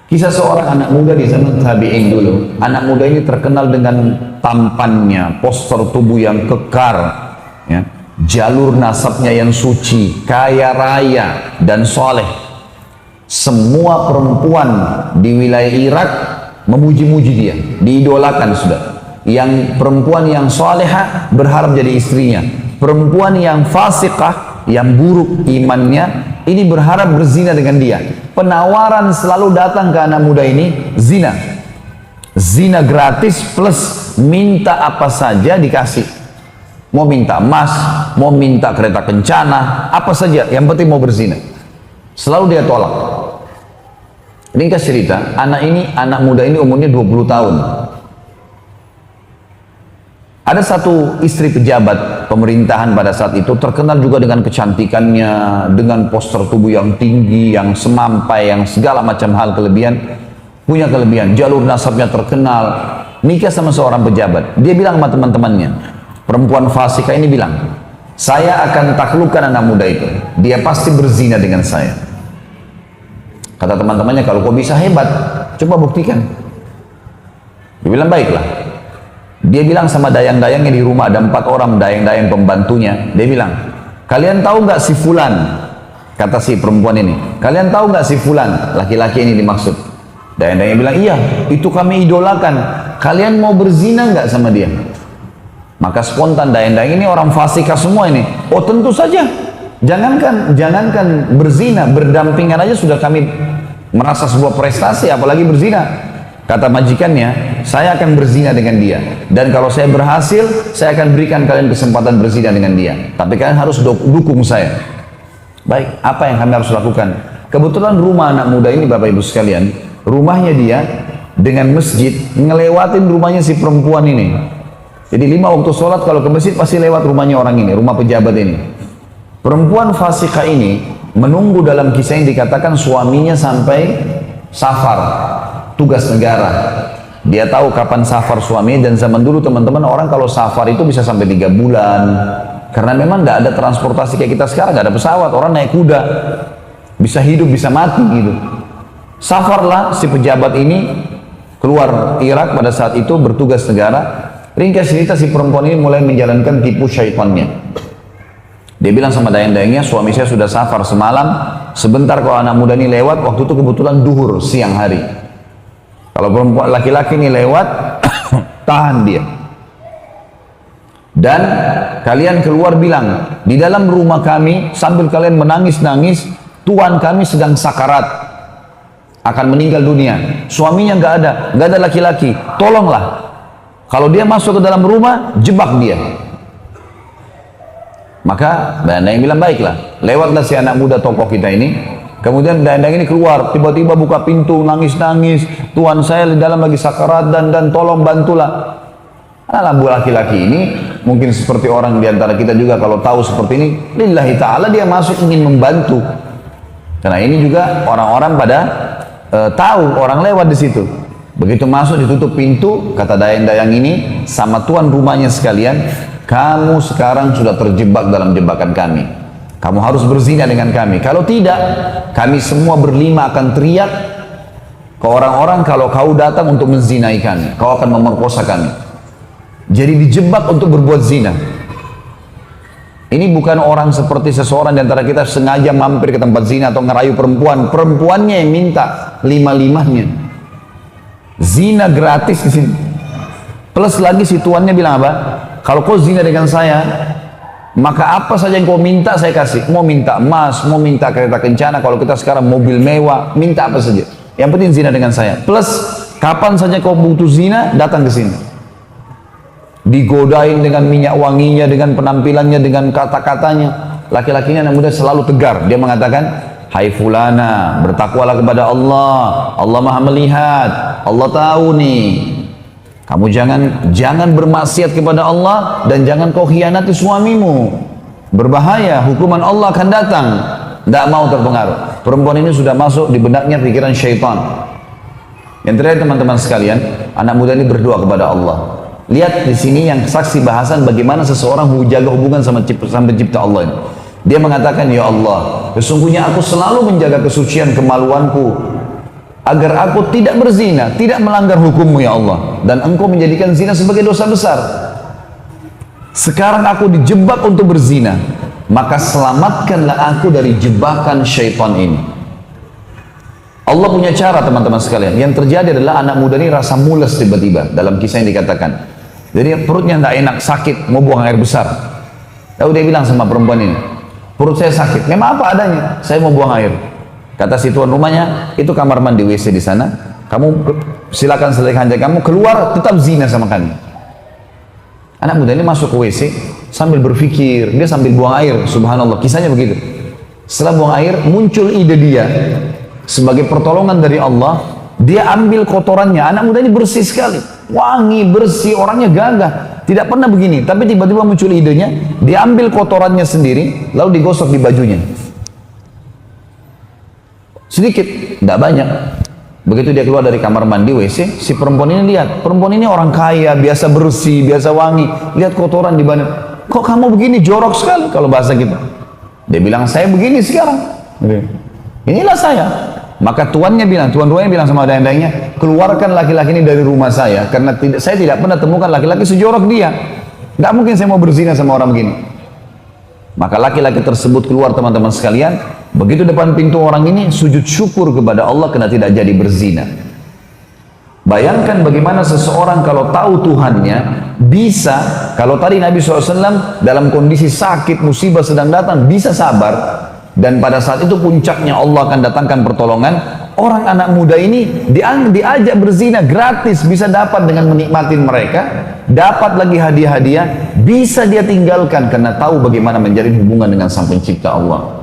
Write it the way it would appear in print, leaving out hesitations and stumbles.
Kisah seorang anak muda di zaman tabi'in dulu. Anak muda ini terkenal dengan tampannya, postur tubuh yang kekar, ya, jalur nasabnya yang suci, kaya raya dan soleh. Semua perempuan di wilayah Irak memuji-muji dia, diidolakan sudah. Yang perempuan yang soleha berharap jadi istrinya. Perempuan yang fasikah, yang buruk imannya, ini berharap berzina dengan dia. Penawaran selalu datang ke anak muda ini, zina. Zina gratis plus minta apa saja dikasih. Mau minta emas, mau minta kereta kencana, apa saja, yang penting mau berzina. Selalu dia tolak. Ringkas cerita, anak muda ini umurnya 20 tahun. Ada satu istri pejabat pemerintahan pada saat itu, terkenal juga dengan kecantikannya, dengan postur tubuh yang tinggi, yang semampai, yang segala macam hal kelebihan. Punya kelebihan, jalur nasabnya terkenal, nikah sama seorang pejabat. Dia bilang sama teman-temannya, perempuan fasika ini bilang, saya akan taklukkan anak muda itu, dia pasti berzina dengan saya. Kata teman-temannya, kalau kau bisa hebat, coba buktikan. Dia bilang, baiklah. Dia bilang sama dayang-dayangnya di rumah, ada 4 orang dayang-dayang pembantunya. Dia bilang, kalian tahu nggak si fulan? Kata si perempuan ini, kalian tahu nggak si fulan? Laki-laki ini dimaksud. Dayang-dayangnya bilang, iya, itu kami idolakan. Kalian mau berzina nggak sama dia? Maka spontan dayang-dayang ini orang fasika semua ini. Oh tentu saja. Jangankan berzina, berdampingan aja sudah kami merasa sebuah prestasi, apalagi berzina. Kata majikannya, saya akan berzina dengan dia. Dan kalau saya berhasil, saya akan berikan kalian kesempatan berzina dengan dia. Tapi kalian harus dukung saya. Baik, apa yang kami harus lakukan? Kebetulan rumah anak muda ini, Bapak Ibu sekalian, rumahnya dia dengan masjid, ngelewatin rumahnya si perempuan ini. Jadi 5 waktu sholat kalau ke masjid pasti lewat rumahnya orang ini, rumah pejabat ini. Perempuan fasikah ini menunggu dalam kisah yang dikatakan suaminya sampai safar. Tugas negara. Dia tahu kapan safar suaminya, dan zaman dulu teman-teman orang kalau safar itu bisa sampai 3 bulan. Karena memang nggak ada transportasi kayak kita sekarang, nggak ada pesawat, orang naik kuda. Bisa hidup, bisa mati gitu. Safarlah si pejabat ini keluar Irak pada saat itu bertugas negara. Ringkas cerita, si perempuan ini mulai menjalankan tipu syaitannya. Dia bilang sama dayang-dayangnya, suami saya sudah safar semalam, sebentar kalau anak muda ini lewat, waktu itu kebetulan duhur siang hari. Kalau perempuan laki-laki ini lewat, tahan dia. Dan kalian keluar bilang, di dalam rumah kami sambil kalian menangis-nangis, Tuhan kami sedang sakarat, akan meninggal dunia. Suaminya nggak ada laki-laki. Tolonglah. Kalau dia masuk ke dalam rumah, jebak dia. Maka dayang-dayang bilang, baiklah. Lewatlah si anak muda tokoh kita ini. Kemudian dayang-dayang ini keluar, tiba-tiba buka pintu, nangis-nangis. Tuhan saya di dalam lagi sakarat dan tolong bantulah. Anak laki-laki ini mungkin seperti orang di antara kita juga kalau tahu seperti ini, lillahi ta'ala dia masuk ingin membantu. Karena ini juga orang-orang pada tahu, orang lewat di situ. Begitu masuk ditutup pintu, kata dayang-dayang ini sama tuan rumahnya sekalian, kamu sekarang sudah terjebak dalam jebakan kami. Kamu harus berzina dengan kami. Kalau tidak, kami semua berlima akan teriak ke orang-orang kalau kau datang untuk menzinai kami. Kau akan memerkosa kami. Jadi dijebak untuk berbuat zina. Ini bukan orang seperti seseorang di antara kita sengaja mampir ke tempat zina atau ngerayu perempuan. Perempuannya yang minta 5-5-nya. Zina gratis di sini. Plus lagi si tuannya bilang apa? Kalau kau zina dengan saya, maka apa saja yang kau minta saya kasih. Mau minta emas, mau minta kereta kencana, kalau kita sekarang mobil mewah, minta apa saja. Yang penting zina dengan saya. Plus kapan saja kau butuh zina, datang ke sini. Digodain dengan minyak wanginya, dengan penampilannya, dengan kata-katanya. Laki-lakinya anak muda selalu tegar. Dia mengatakan, hai fulana, bertakwalah kepada Allah. Allah maha melihat. Allah tahu nih. Kamu jangan bermaksiat kepada Allah dan jangan kau khianati suamimu. Berbahaya, hukuman Allah akan datang. Tidak mau terpengaruh. Perempuan ini sudah masuk di benaknya pikiran syaitan. Yang terakhir teman-teman sekalian, anak muda ini berdoa kepada Allah. Lihat di sini yang saksi bahasan bagaimana seseorang menjaga hubungan sama pencipta Allah ini. Dia mengatakan, ya Allah, sesungguhnya aku selalu menjaga kesucian kemaluanku. agar aku tidak berzina, tidak melanggar hukum-Mu ya Allah, dan Engkau menjadikan zina sebagai dosa besar. Sekarang aku dijebak untuk berzina, maka selamatkanlah aku dari jebakan syaitan ini. Allah punya cara teman-teman sekalian. Yang terjadi adalah anak muda ini rasa mules tiba-tiba, dalam kisah yang dikatakan. Jadi perutnya tidak enak, sakit, mau buang air besar. Lalu dia bilang sama perempuan ini, perut saya sakit, memang apa adanya, saya mau buang air. Kata si tuan rumahnya, itu kamar mandi WC di sana, kamu silakan selesaikan hanjak kamu, keluar tetap zina sama kami. Anak muda ini masuk ke WC sambil berpikir, dia sambil buang air, subhanallah, kisahnya begitu. Setelah buang air, muncul ide dia, sebagai pertolongan dari Allah, dia ambil kotorannya. Anak muda ini bersih sekali, wangi, bersih, orangnya gagah, tidak pernah begini, tapi tiba-tiba muncul idenya, dia ambil kotorannya sendiri, lalu digosok di bajunya. Sedikit, tidak banyak. Begitu dia keluar dari kamar mandi WC, si perempuan ini lihat, perempuan ini orang kaya, biasa bersih, biasa wangi, lihat kotoran di badan. Kok kamu begini, jorok sekali kalau bahasa kita. Dia bilang, saya begini sekarang. Inilah saya. Maka tuannya bilang, tuan rumahnya bilang sama dayang-dayangnya, keluarkan laki-laki ini dari rumah saya, karena saya tidak pernah temukan laki-laki sejorok dia. Nggak mungkin saya mau berzina sama orang begini. Maka laki-laki tersebut keluar teman-teman sekalian. Begitu depan pintu orang ini, sujud syukur kepada Allah karena tidak jadi berzina. Bayangkan bagaimana seseorang kalau tahu Tuhannya, bisa, kalau tadi Nabi SAW dalam kondisi sakit, musibah sedang datang, bisa sabar. Dan pada saat itu puncaknya Allah akan datangkan pertolongan. Orang anak muda ini diajak berzina gratis, bisa dapat dengan menikmati mereka, dapat lagi hadiah-hadiah, bisa dia tinggalkan karena tahu bagaimana menjalin hubungan dengan Sang Pencipta Allah.